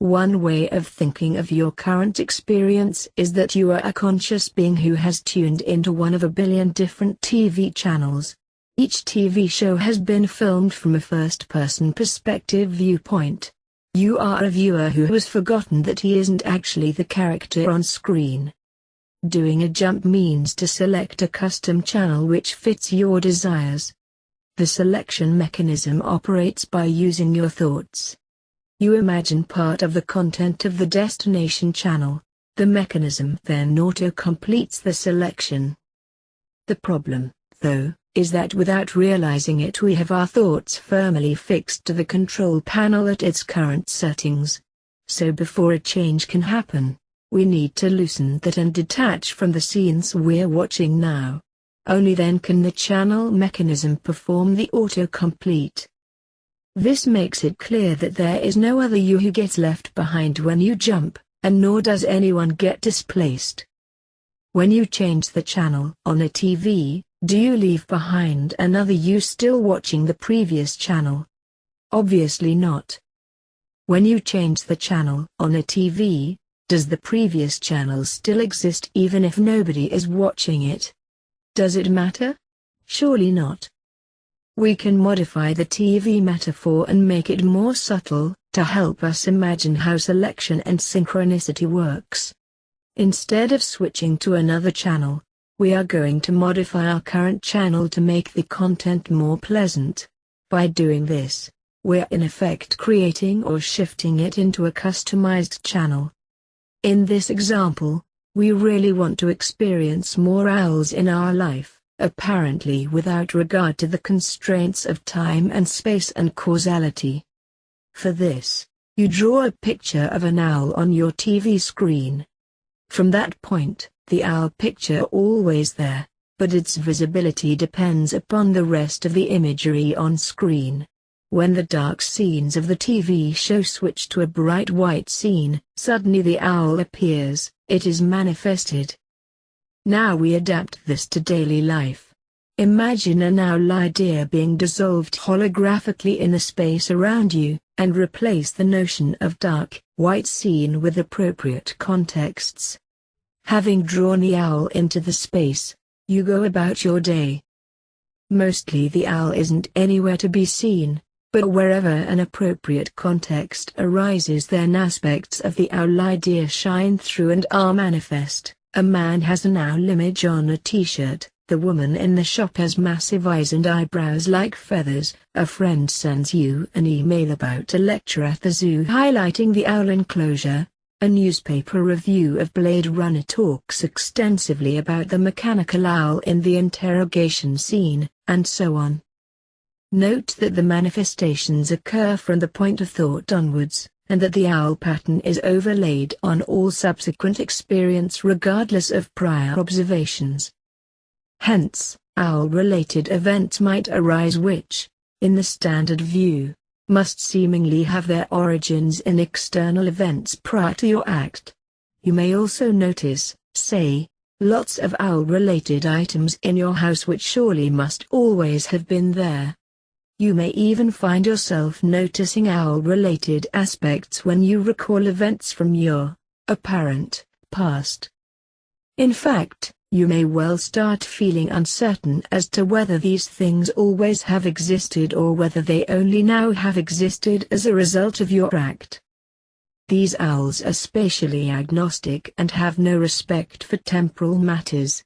One way of thinking of your current experience is that you are a conscious being who has tuned into one of a billion different TV channels. Each TV show has been filmed from a first-person perspective viewpoint. You are a viewer who has forgotten that he isn't actually the character on screen. Doing a jump means to select a custom channel which fits your desires. The selection mechanism operates by using your thoughts. You imagine part of the content of the destination channel. The mechanism then auto-completes the selection. The problem, though, is that without realizing it we have our thoughts firmly fixed to the control panel at its current settings. So before a change can happen, we need to loosen that and detach from the scenes we're watching now. Only then can the channel mechanism perform the autocomplete. This makes it clear that there is no other you who gets left behind when you jump, and nor does anyone get displaced. When you change the channel on a TV, do you leave behind another you still watching the previous channel? Obviously not. When you change the channel on a TV, does the previous channel still exist even if nobody is watching it? Does it matter? Surely not. We can modify the TV metaphor and make it more subtle, to help us imagine how selection and synchronicity works. Instead of switching to another channel, we are going to modify our current channel to make the content more pleasant. By doing this, we're in effect creating or shifting it into a customized channel. In this example, we really want to experience more owls in our life, apparently without regard to the constraints of time and space and causality. For this, you draw a picture of an owl on your TV screen. From that point, the owl picture always there, but its visibility depends upon the rest of the imagery on screen. When the dark scenes of the TV show switch to a bright white scene, suddenly the owl appears, it is manifested. Now we adapt this to daily life. Imagine an owl idea being dissolved holographically in the space around you, and replace the notion of dark, white scene with appropriate contexts. Having drawn the owl into the space, you go about your day. Mostly the owl isn't anywhere to be seen, but wherever an appropriate context arises then aspects of the owl idea shine through and are manifest. A man has an owl image on a t-shirt, the woman in the shop has massive eyes and eyebrows like feathers, a friend sends you an email about a lecture at the zoo highlighting the owl enclosure, a newspaper review of Blade Runner talks extensively about the mechanical owl in the interrogation scene, and so on. Note that the manifestations occur from the point of thought onwards, and that the owl pattern is overlaid on all subsequent experience regardless of prior observations. Hence, owl-related events might arise which, in the standard view, must seemingly have their origins in external events prior to your act. You may also notice, say, lots of owl-related items in your house which surely must always have been there. You may even find yourself noticing owl-related aspects when you recall events from your apparent past. In fact, you may well start feeling uncertain as to whether these things always have existed or whether they only now have existed as a result of your act. These owls are spatially agnostic and have no respect for temporal matters.